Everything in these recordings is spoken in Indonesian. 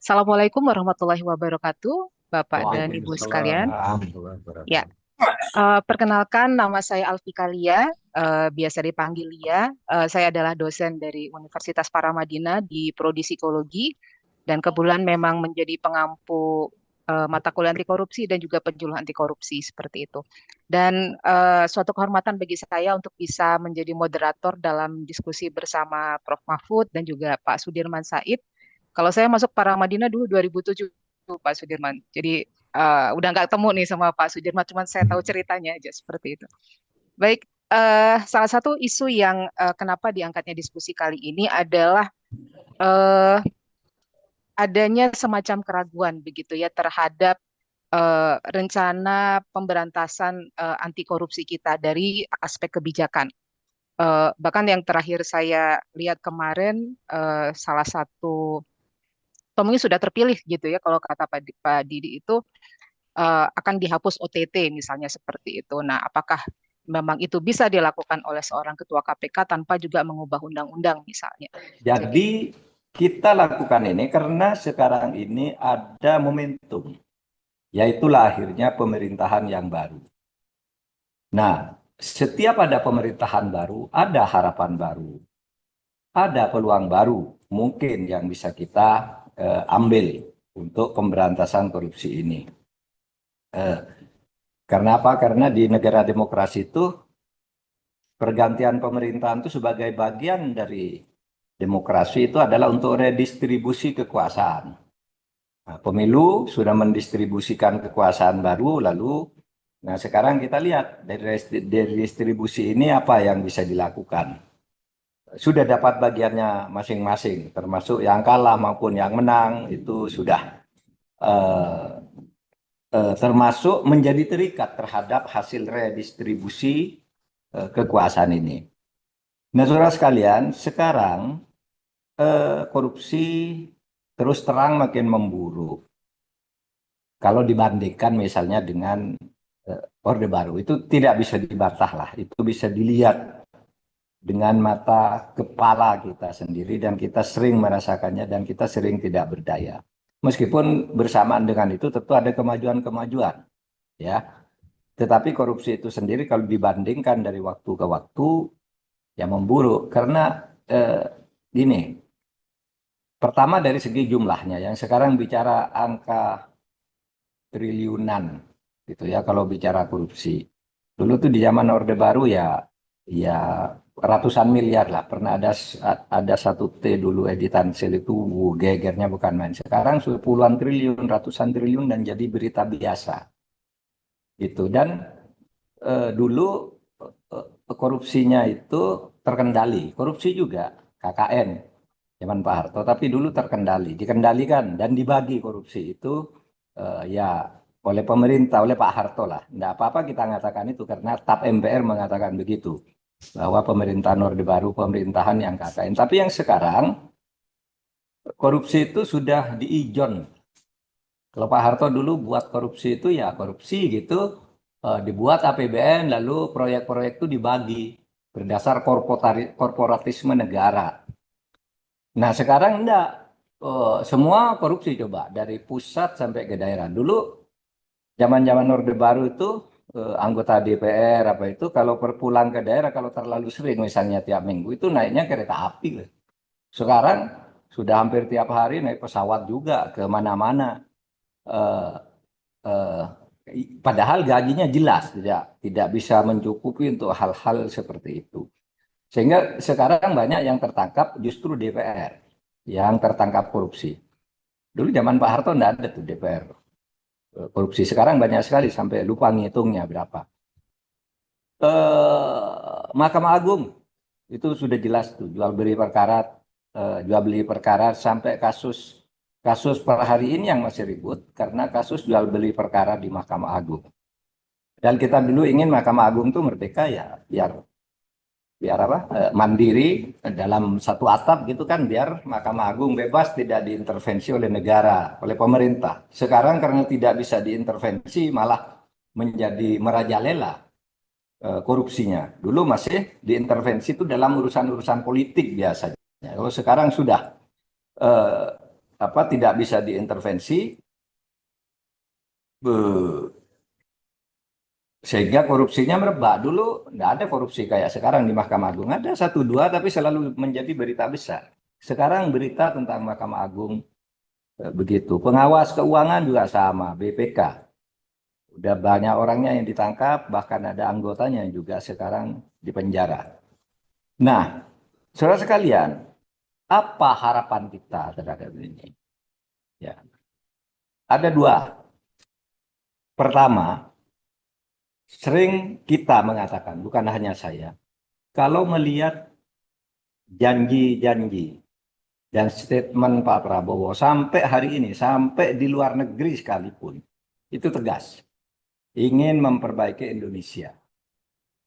Assalamualaikum warahmatullahi wabarakatuh, Bapak dan Ibu Waalaikumsalam sekalian. warahmatullahi Ya, wabarakatuh. perkenalkan nama saya Alfika Lia, biasa dipanggil Lia. Saya adalah dosen dari Universitas Paramadina di Prodi Psikologi dan kebetulan memang menjadi pengampu mata kuliah anti korupsi dan juga penyuluh anti korupsi seperti itu. Dan suatu kehormatan bagi saya untuk bisa menjadi moderator dalam diskusi bersama Prof. Mahfud dan juga Pak Sudirman Said. Kalau saya masuk Paramadina dulu 2007, Pak Sudirman. Jadi udah nggak ketemu nih sama Pak Sudirman, cuman saya tahu ceritanya aja seperti itu. Baik, salah satu isu yang kenapa diangkatnya diskusi kali ini adalah eh, adanya semacam keraguan begitu ya terhadap rencana pemberantasan anti korupsi kita dari aspek kebijakan. Bahkan yang terakhir saya lihat kemarin, salah satu Tommy sudah terpilih gitu ya kalau kata Pak Didi itu akan dihapus OTT misalnya seperti itu. Nah, apakah memang itu bisa dilakukan oleh seorang ketua KPK tanpa juga mengubah undang-undang misalnya? Jadi, Jadi kita lakukan ini karena sekarang ini ada momentum, yaitu lahirnya pemerintahan yang baru. Nah, setiap ada pemerintahan baru, ada harapan baru, ada peluang baru mungkin yang bisa kita ambil untuk pemberantasan korupsi ini. Eh, karena apa? Karena di negara demokrasi itu pergantian pemerintahan itu sebagai bagian dari demokrasi itu adalah untuk redistribusi kekuasaan. Nah, pemilu sudah mendistribusikan kekuasaan baru, lalu nah sekarang kita lihat dari distribusi ini apa yang bisa dilakukan. Sudah dapat bagiannya masing-masing, termasuk yang kalah maupun yang menang itu sudah eh, termasuk menjadi terikat terhadap hasil redistribusi kekuasaan ini. Nah, saudara sekalian, sekarang korupsi terus terang makin memburuk. Kalau dibandingkan misalnya dengan Orde Baru, itu tidak bisa dibantah lah. Itu bisa dilihat dengan mata kepala kita sendiri dan kita sering merasakannya dan kita sering tidak berdaya. Meskipun bersamaan dengan itu tentu ada kemajuan-kemajuan, ya. Tetapi korupsi itu sendiri kalau dibandingkan dari waktu ke waktu ya memburuk karena gini, pertama dari segi jumlahnya yang sekarang bicara angka triliunan gitu ya kalau bicara korupsi. Dulu tuh di zaman Orde Baru ya ratusan miliar lah. Pernah ada satu T dulu editan sel itu gegernya bukan main. Sekarang sudah puluhan triliun, ratusan triliun dan jadi berita biasa gitu. Dan dulu korupsinya itu terkendali. Korupsi juga KKN zaman Pak Harto, tapi dulu terkendali, dikendalikan dan dibagi korupsi itu ya oleh pemerintah, oleh Pak Harto lah. Tidak apa-apa kita mengatakan itu karena TAP MPR mengatakan begitu bahwa pemerintahan Orde Baru pemerintahan yang KKN. Tapi yang sekarang korupsi itu sudah diijon. Kalau Pak Harto dulu buat korupsi itu ya korupsi gitu, dibuat APBN lalu proyek-proyek itu dibagi berdasar korporatisme negara. Nah, sekarang enggak. Semua korupsi coba dari pusat sampai ke daerah. Dulu zaman-zaman Orde Baru itu anggota DPR apa itu kalau perpulang ke daerah kalau terlalu sering misalnya tiap minggu itu naiknya kereta api loh. Sekarang sudah hampir tiap hari naik pesawat juga ke mana-mana. Eh, eh, Padahal gajinya jelas tidak bisa mencukupi untuk hal-hal seperti itu. Sehingga sekarang banyak yang tertangkap justru DPR yang tertangkap korupsi. Dulu zaman Pak Harto enggak ada tuh DPR korupsi. Sekarang banyak sekali sampai lupa ngitungnya berapa. Mahkamah Agung itu sudah jelas tuh jual beli perkara sampai kasus kasus per hari ini yang masih ribut karena kasus jual beli perkara di Mahkamah Agung. Dan kita dulu ingin Mahkamah Agung tuh merdeka ya biar biar apa mandiri dalam satu atap gitu kan biar Mahkamah Agung bebas tidak diintervensi oleh negara oleh pemerintah. Sekarang karena tidak bisa diintervensi malah menjadi merajalela korupsinya. Dulu masih diintervensi itu dalam urusan-urusan politik biasanya. Kalau sekarang sudah eh, tidak bisa diintervensi, sehingga korupsinya merebak. Dulu nggak ada korupsi kayak sekarang di Mahkamah Agung. Ada satu dua, tapi selalu menjadi berita besar. Sekarang berita tentang Mahkamah Agung begitu. Pengawas keuangan juga sama, BPK. Udah banyak orangnya yang ditangkap, bahkan ada anggotanya yang juga sekarang dipenjara. Nah, saudara sekalian, apa harapan kita terhadap ini? Ya, ada dua. Pertama, sering kita mengatakan, bukan hanya saya, kalau melihat janji-janji dan statement Pak Prabowo sampai hari ini, sampai di luar negeri sekalipun, itu tegas. Ingin memperbaiki Indonesia.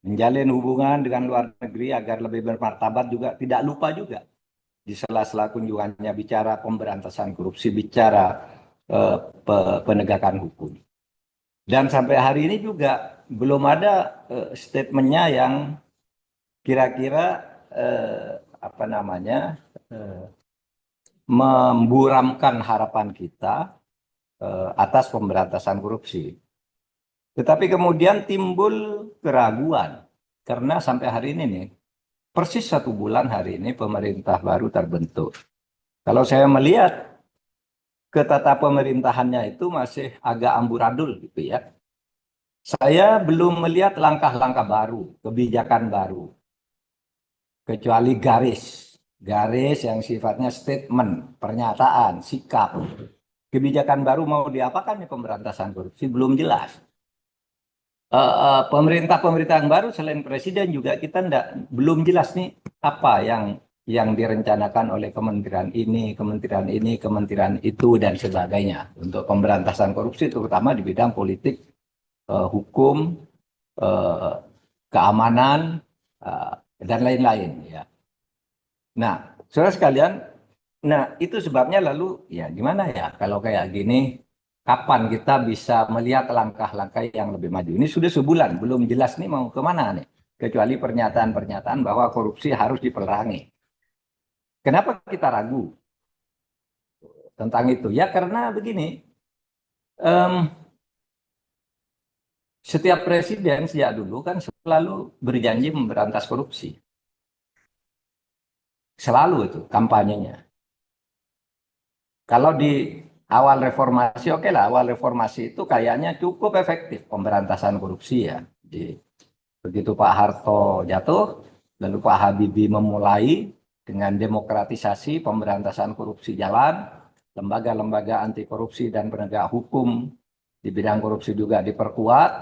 Menjalin hubungan dengan luar negeri agar lebih bermartabat juga, tidak lupa juga. Di sela-sela kunjungannya bicara pemberantasan korupsi, bicara penegakan hukum. Dan sampai hari ini juga belum ada statementnya yang kira-kira memburamkan harapan kita atas pemberantasan korupsi. Tetapi kemudian timbul keraguan karena sampai hari ini nih, persis 1 bulan hari ini pemerintah baru terbentuk. Kalau saya melihat ketata pemerintahannya itu masih agak amburadul gitu ya. Saya belum melihat langkah-langkah baru, kebijakan baru. Kecuali garis yang sifatnya statement, pernyataan, sikap. Kebijakan baru mau diapakan ya pemberantasan korupsi belum jelas. Pemerintah yang baru selain presiden juga kita belum jelas nih apa yang direncanakan oleh kementerian ini, kementerian itu dan sebagainya untuk pemberantasan korupsi terutama di bidang politik, hukum, keamanan dan lain-lain ya. Nah, saudara sekalian, itu sebabnya lalu ya gimana ya kalau kayak gini. Kapan kita bisa melihat langkah-langkah yang lebih maju? Ini sudah sebulan, belum jelas nih mau kemana nih. Kecuali pernyataan-pernyataan bahwa korupsi harus diperangi. Kenapa kita ragu tentang itu? Ya karena begini, setiap presiden sejak dulu kan selalu berjanji memberantas korupsi. Selalu itu kampanyenya. Kalau di awal reformasi, oke lah, awal reformasi itu kayaknya cukup efektif pemberantasan korupsi ya. Begitu Pak Harto jatuh, lalu Pak Habibie memulai dengan demokratisasi pemberantasan korupsi jalan, lembaga-lembaga anti korupsi dan penegak hukum di bidang korupsi juga diperkuat,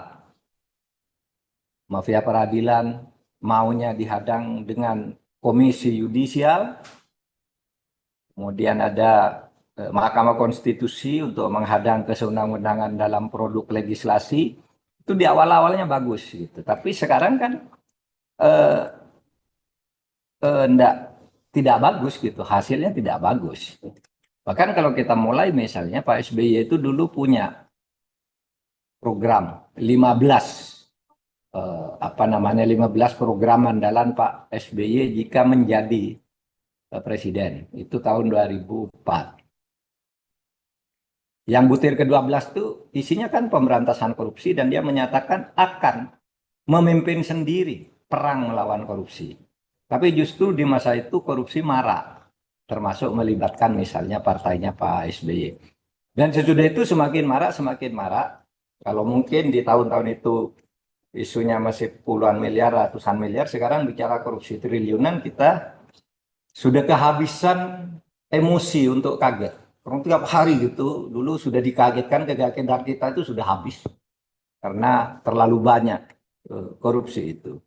mafia peradilan maunya dihadang dengan komisi yudisial, kemudian ada Mahkamah Konstitusi untuk menghadang kesewenang-wenangan dalam produk legislasi. Itu di awal-awalnya bagus gitu. Tapi sekarang kan tidak bagus gitu. Hasilnya tidak bagus. Bahkan kalau kita mulai misalnya Pak SBY itu dulu punya program 15 15 program andalan Pak SBY jika menjadi presiden. Itu tahun 2004. Yang butir ke-12 itu isinya kan pemberantasan korupsi dan dia menyatakan akan memimpin sendiri perang melawan korupsi. Tapi justru di masa itu korupsi marak, termasuk melibatkan misalnya partainya Pak SBY. Dan sesudah itu semakin marak. Kalau mungkin di tahun-tahun itu isunya masih puluhan miliar, ratusan miliar, sekarang bicara korupsi triliunan kita sudah kehabisan emosi untuk kaget. Orang tiap hari gitu, dulu sudah dikagetkan, kegagetan kita itu sudah habis. Karena terlalu banyak korupsi itu.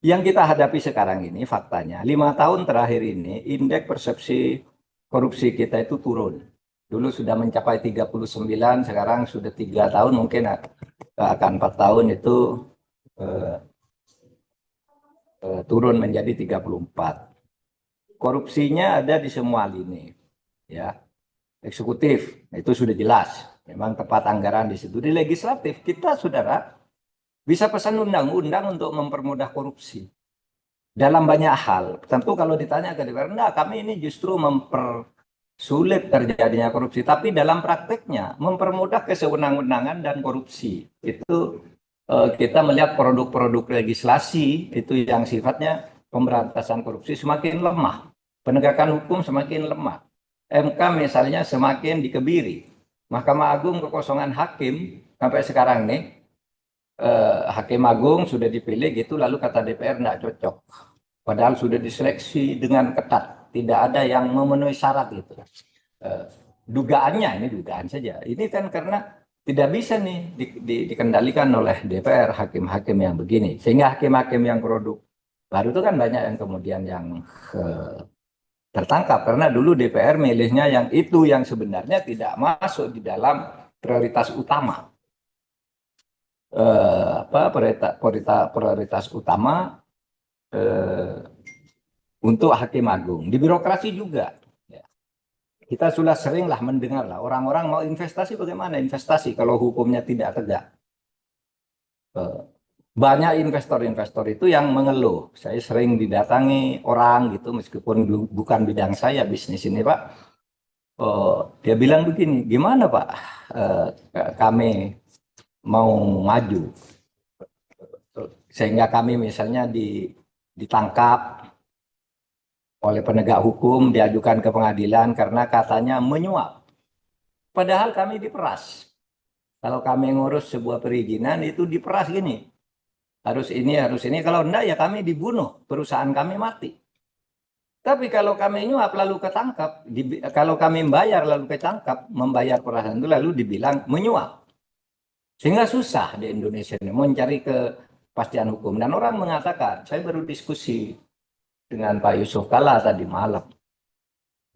Yang kita hadapi sekarang ini faktanya, 5 tahun terakhir ini indeks persepsi korupsi kita itu turun. Dulu sudah mencapai 39, sekarang sudah 3 tahun, mungkin akan 4 tahun itu turun menjadi 34. Korupsinya ada di semua lini. Ya, eksekutif itu sudah jelas, memang tepat anggaran di situ. Di legislatif kita saudara bisa pesan undang-undang untuk mempermudah korupsi dalam banyak hal. Tentu kalau ditanya ke DPR, enggak, kami ini justru sulit terjadinya korupsi, tapi dalam prakteknya mempermudah kesewenang-wenangan dan korupsi. Itu kita melihat produk-produk legislasi itu yang sifatnya pemberantasan korupsi semakin lemah, penegakan hukum semakin lemah. MK misalnya semakin dikebiri. Mahkamah Agung kekosongan hakim sampai sekarang nih, Hakim Agung sudah dipilih gitu, lalu kata DPR nggak cocok. Padahal sudah diseleksi dengan ketat, tidak ada yang memenuhi syarat gitu. Dugaannya, ini dugaan saja. Ini kan karena tidak bisa nih dikendalikan oleh DPR hakim-hakim yang begini. Sehingga hakim-hakim yang produk baru itu kan banyak yang kemudian yang tertangkap. Karena dulu DPR milihnya yang itu yang sebenarnya tidak masuk di dalam prioritas utama. Prioritas utama untuk Hakim Agung. Di birokrasi juga. Ya. Kita sudah seringlah mendengar lah orang-orang mau investasi, bagaimana investasi kalau hukumnya tidak tegak. Banyak investor-investor itu yang mengeluh. Saya sering didatangi orang gitu, meskipun bukan bidang saya bisnis ini Pak. Dia bilang begini, gimana Pak, kami mau maju sehingga kami misalnya ditangkap oleh penegak hukum, diajukan ke pengadilan karena katanya menyuap. Padahal kami diperas. Kalau kami ngurus sebuah perizinan itu diperas gini. Harus ini, harus ini. Kalau enggak ya kami dibunuh, perusahaan kami mati. Tapi kalau kami nyuap lalu ketangkap, kalau kami membayar lalu ketangkap, membayar perusahaan itu lalu dibilang menyuap. Sehingga susah di Indonesia ini mencari kepastian hukum. Dan orang mengatakan, saya baru diskusi dengan Pak Yusuf Kalla tadi malam.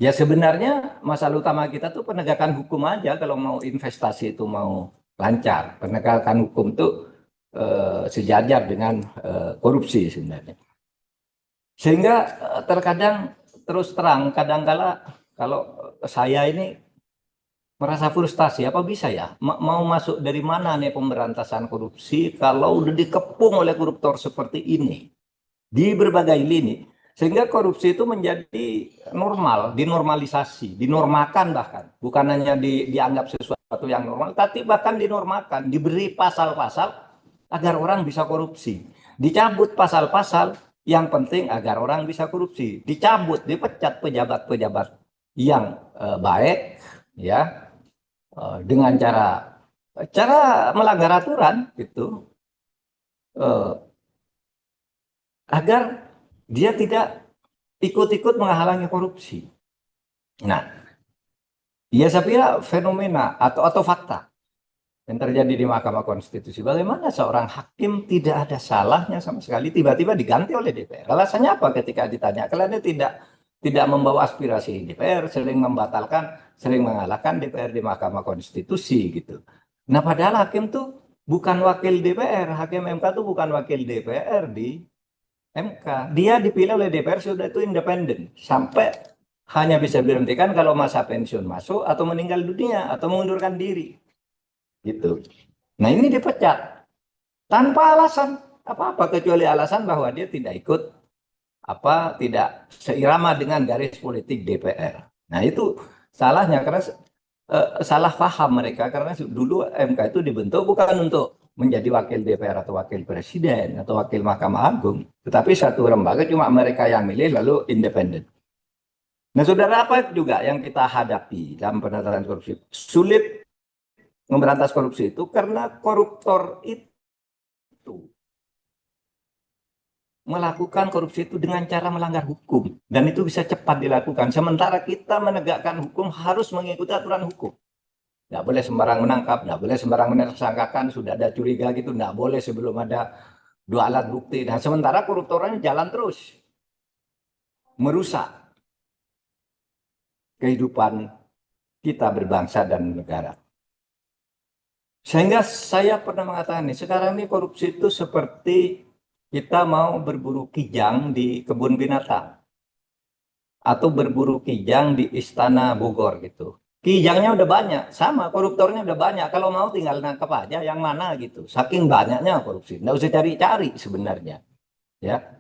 Ya sebenarnya masalah utama kita tuh penegakan hukum aja kalau mau investasi itu mau lancar. Penegakan hukum itu sejajar dengan korupsi sebenarnya. Sehingga terkadang terus terang, kadangkala kalau saya ini merasa frustasi, apa bisa ya mau masuk dari mana nih pemberantasan korupsi kalau udah dikepung oleh koruptor seperti ini di berbagai lini, sehingga korupsi itu menjadi normal, dinormalisasi, dinormalkan, bahkan bukan hanya dianggap sesuatu yang normal, tapi bahkan dinormalkan, diberi pasal-pasal agar orang bisa korupsi, dicabut pasal-pasal yang penting agar orang bisa korupsi, dicabut, dipecat pejabat-pejabat yang baik ya, dengan cara melanggar aturan gitu, agar dia tidak ikut-ikut menghalangi korupsi. Nah, ya saya kira fenomena atau fakta yang terjadi di Mahkamah Konstitusi, bagaimana seorang hakim tidak ada salahnya sama sekali tiba-tiba diganti oleh DPR. Alasannya apa ketika ditanya? Karena dia tidak membawa aspirasi DPR, sering membatalkan, sering mengalahkan DPR di Mahkamah Konstitusi gitu. Nah, padahal hakim tuh bukan wakil DPR, hakim MK tuh bukan wakil DPR di MK. Dia dipilih oleh DPR sudah itu independen sampai hanya bisa diberhentikan kalau masa pensiun masuk atau meninggal dunia atau mengundurkan diri. Gitu. Nah, ini dipecat tanpa alasan apa-apa kecuali alasan bahwa dia tidak ikut tidak seirama dengan garis politik DPR. Nah, itu salahnya karena salah paham mereka karena dulu MK itu dibentuk bukan untuk menjadi wakil DPR atau wakil presiden atau wakil Mahkamah Agung, tetapi satu lembaga cuma mereka yang milih lalu independen. Nah, saudara, apa juga yang kita hadapi dalam penanganan korupsi? Sulit memberantas korupsi itu karena koruptor itu melakukan korupsi itu dengan cara melanggar hukum dan itu bisa cepat dilakukan, sementara kita menegakkan hukum harus mengikuti aturan hukum. Nggak boleh sembarang menangkap, nggak boleh sembarang menersangkakan, sudah ada curiga gitu, nggak boleh sebelum ada dua alat bukti. Nah, sementara koruptornya jalan terus merusak kehidupan kita berbangsa dan negara. Sehingga saya pernah mengatakan nih, sekarang ini korupsi itu seperti kita mau berburu kijang di kebun binatang atau berburu kijang di Istana Bogor gitu. Kijangnya udah banyak, sama koruptornya udah banyak. Kalau mau tinggal nangkep aja yang mana gitu. Saking banyaknya korupsi, nggak usah cari-cari sebenarnya. Ya.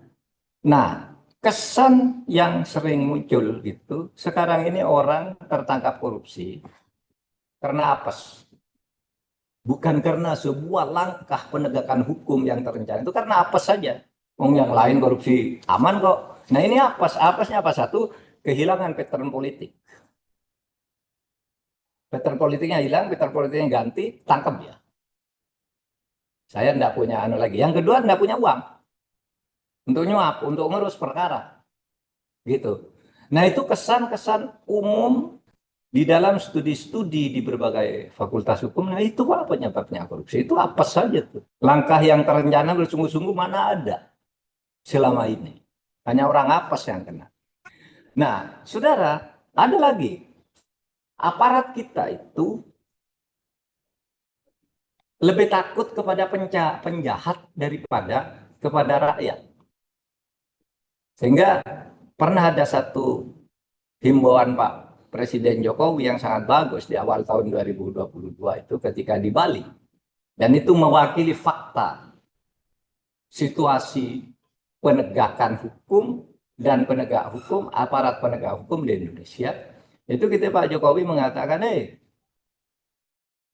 Nah, kesan yang sering muncul gitu, sekarang ini orang tertangkap korupsi karena apes. Bukan karena sebuah langkah penegakan hukum yang terencana, itu karena apes saja. Yang lain korupsi aman kok. Nah ini apes, apesnya apa? Satu, kehilangan pattern politik. Pattern politiknya hilang, pattern politiknya ganti, tangkap dia. Saya tidak punya anu lagi. Yang kedua, tidak punya uang untuk nyuap, untuk ngurus perkara. Gitu. Nah itu kesan-kesan umum di dalam studi-studi di berbagai fakultas hukum. Nah itu apa penyebabnya korupsi? Itu apa saja tuh? Langkah yang terencana bersungguh-sungguh mana ada selama ini? Hanya orang apes yang kena. Nah, saudara, ada lagi. Aparat kita itu lebih takut kepada penjahat daripada kepada rakyat. Sehingga pernah ada satu himbauan Pak Presiden Jokowi yang sangat bagus di awal tahun 2022 itu ketika di Bali. Dan itu mewakili fakta situasi penegakan hukum dan penegak hukum, aparat penegak hukum di Indonesia. Itu kita Pak Jokowi mengatakan,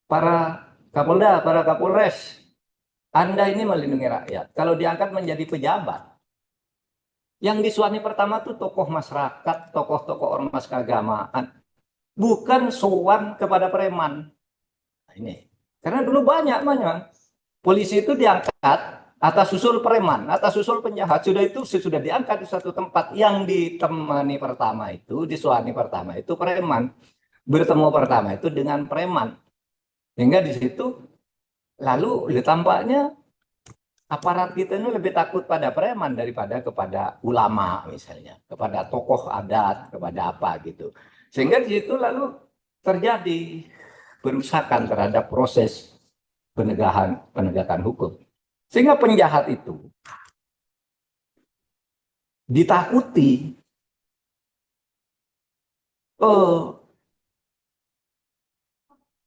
para Kapolda, para Kapolres, Anda ini melindungi rakyat. Kalau diangkat menjadi pejabat, yang disuani pertama tuh tokoh masyarakat, tokoh-tokoh ormas keagamaan, bukan sowan kepada preman. Nah, ini karena dulu banyak polisi itu diangkat atas usul preman, atas usul penjahat. Sudah itu sudah diangkat di satu tempat, yang ditemani pertama itu, disuani pertama itu preman, bertemu pertama itu dengan preman. Hingga di situ lalu tampaknya aparat kita ini lebih takut pada preman daripada kepada ulama misalnya, kepada tokoh adat, kepada apa gitu. Sehingga di situ lalu terjadi perusakan terhadap proses penegakan hukum. Sehingga penjahat itu ditakuti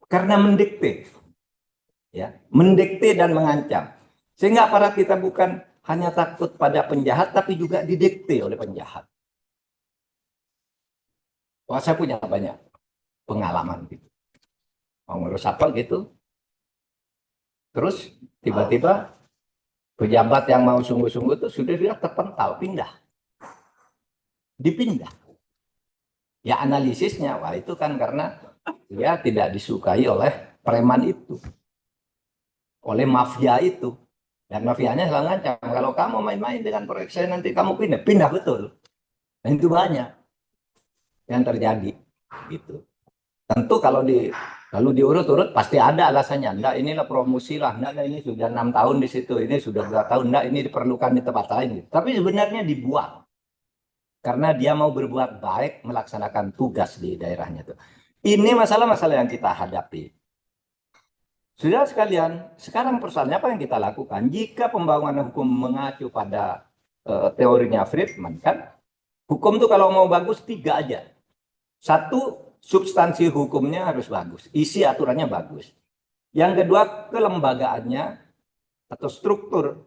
karena mendikte, ya, mendikte dan mengancam. Sehingga aparat kita bukan hanya takut pada penjahat, tapi juga didikte oleh penjahat. Wah, saya punya banyak pengalaman gitu. Mau ngurus apa gitu, terus tiba-tiba pejabat yang mau sungguh-sungguh itu sudah dia terpental, dipindah. Ya analisisnya, wah itu kan karena dia tidak disukai oleh preman itu, oleh mafia itu. Dan mafianya selalu ngancam, kalau kamu main-main dengan proyek saya nanti kamu pindah betul. Dan itu banyak yang terjadi gitu. Tentu kalau lalu diurut-urut pasti ada alasannya. Enggak, inilah promosi lah. Enggak, ini sudah 6 tahun di situ. Ini sudah 2 tahun. Enggak, ini diperlukan di tempat lain. Tapi sebenarnya dibuang. Karena dia mau berbuat baik melaksanakan tugas di daerahnya itu. Ini masalah-masalah yang kita hadapi. Sudah sekalian, sekarang persoalannya apa yang kita lakukan? Jika pembangunan hukum mengacu pada teorinya Friedman, kan hukum itu kalau mau bagus 3 aja. Satu, substansi hukumnya harus bagus, isi aturannya bagus. Yang kedua, kelembagaannya atau struktur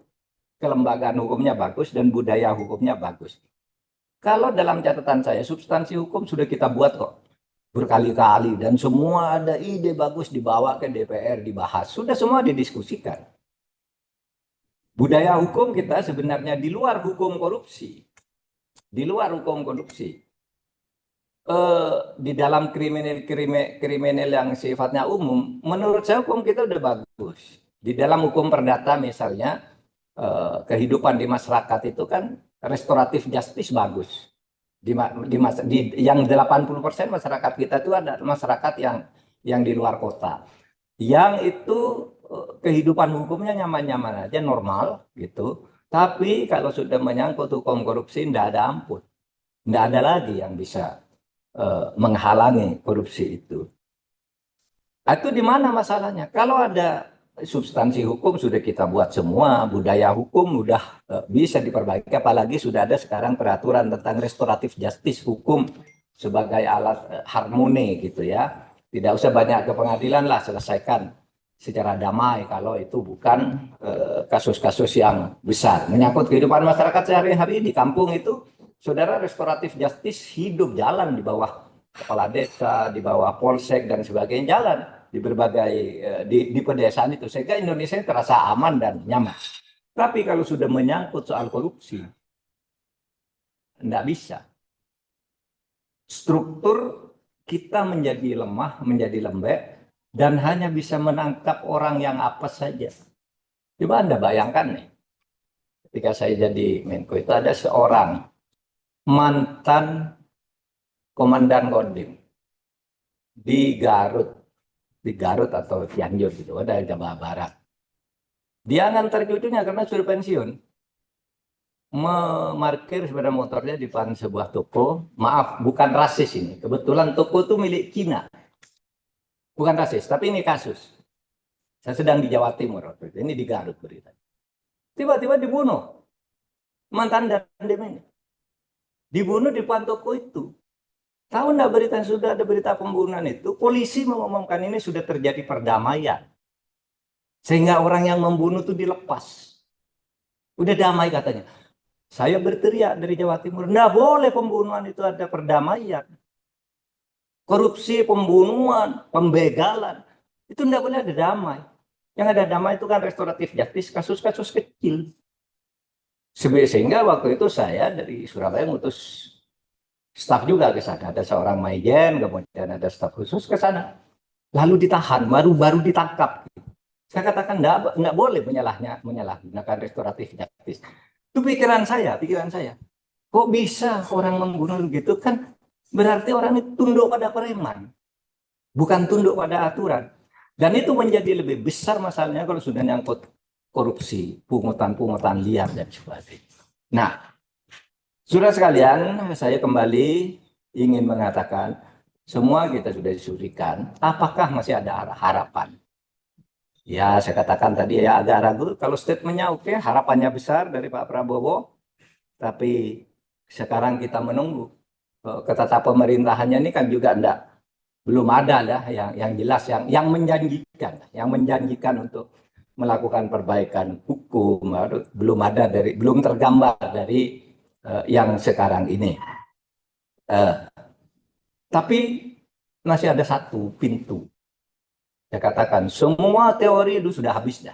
kelembagaan hukumnya bagus dan budaya hukumnya bagus. Kalau dalam catatan saya, substansi hukum sudah kita buat kok berkali-kali, dan semua ada ide bagus dibawa ke DPR dibahas, sudah semua didiskusikan. Budaya hukum kita sebenarnya di luar hukum korupsi, di luar hukum korupsi. Di dalam kriminal yang sifatnya umum, menurut saya hukum kita udah bagus. Di dalam hukum perdata misalnya, kehidupan di masyarakat itu kan restoratif justice bagus. Yang 80% masyarakat kita itu ada masyarakat yang di luar kota, yang itu kehidupan hukumnya nyaman-nyaman aja, normal gitu. Tapi kalau sudah menyangkut hukum korupsi, tidak ada ampun, tidak ada lagi yang bisa menghalangi korupsi itu. Itu di mana masalahnya? Kalau ada substansi hukum sudah kita buat semua, budaya hukum sudah bisa diperbaiki, apalagi sudah ada sekarang peraturan tentang restoratif justice, hukum sebagai alat harmoni gitu ya. Tidak usah banyak ke pengadilan lah, selesaikan secara damai kalau itu bukan kasus-kasus yang besar. Menyangkut kehidupan masyarakat sehari-hari di kampung itu saudara restoratif justice hidup jalan di bawah kepala desa, di bawah polsek dan sebagainya, jalan di berbagai di pedesaan itu, sehingga Indonesia terasa aman dan nyaman. Tapi kalau sudah menyangkut soal korupsi, tidak bisa. Struktur kita menjadi lemah, menjadi lembek, dan hanya bisa menangkap orang yang apes saja. Coba Anda bayangkan nih, ketika saya jadi Menko itu ada seorang mantan komandan Kodim di Garut atau Cianjur gitu, ada Jawa Barat. Dia ngantar cucunya karena sudah pensiun, memarkir sepeda motornya di depan sebuah toko. Maaf, bukan rasis ini. Kebetulan toko itu milik Cina. Bukan rasis, tapi ini kasus. Saya sedang di Jawa Timur waktu itu. Ini di Garut berita. Tiba-tiba dibunuh. Mantan Dandim ini. Dibunuh di depan toko itu. Tahu enggak berita, sudah ada berita pembunuhan itu? Polisi mengumumkan ini sudah terjadi perdamaian. Sehingga orang yang membunuh itu dilepas. Udah damai katanya. Saya berteriak dari Jawa Timur, enggak boleh pembunuhan itu, ada perdamaian. Korupsi, pembunuhan, pembegalan, itu enggak boleh ada damai. Yang ada damai itu kan restoratif justice, kasus-kasus kecil. Sehingga waktu itu saya dari Surabaya ngutus staf juga ke sana. Ada seorang maijen, kemudian ada staf khusus ke sana. Lalu ditahan, baru ditangkap. Saya katakan enggak boleh menyalahgunakan restoratif justice. Itu pikiran saya. Kok bisa orang membunuh gitu kan? Berarti orang itu tunduk pada preman, bukan tunduk pada aturan. Dan itu menjadi lebih besar masalahnya kalau sudah nyangkut korupsi, pungutan liar dan sebagainya. Nah, saudara sekalian, saya kembali ingin mengatakan, semua kita sudah disurikan, apakah masih ada harapan? Ya, saya katakan tadi ya agak ragu. Kalau statementnya oke, harapannya besar dari Pak Prabowo. Tapi sekarang kita menunggu. Ketata pemerintahannya ini kan juga belum ada lah yang jelas, yang menjanjikan untuk melakukan perbaikan hukum, belum tergambar dari yang sekarang ini. Tapi masih ada satu pintu. Saya katakan semua teori itu sudah habis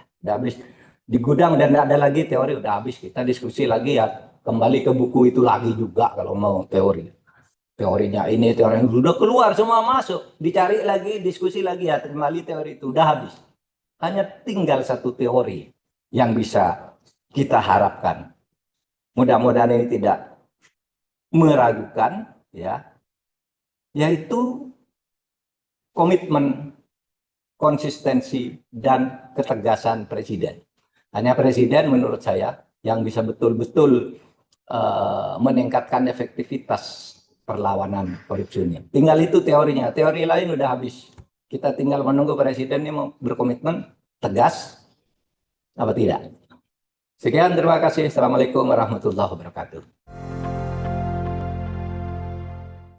di gudang dan tidak ada lagi teori, udah habis. Kita diskusi lagi ya, kembali ke buku itu lagi juga kalau mau teorinya ini, teori yang sudah keluar semua masuk, dicari lagi, diskusi lagi ya, kembali teori itu udah habis. Hanya tinggal satu teori yang bisa kita harapkan. Mudah-mudahan ini tidak meragukan, ya, yaitu komitmen, konsistensi, dan ketegasan presiden. Hanya presiden menurut saya yang bisa betul-betul meningkatkan efektivitas perlawanan korupsi ini. Tinggal itu teorinya, teori lain udah habis. Kita tinggal menunggu presiden ini mau berkomitmen tegas apa tidak. Sekian, terima kasih. Assalamualaikum warahmatullahi wabarakatuh.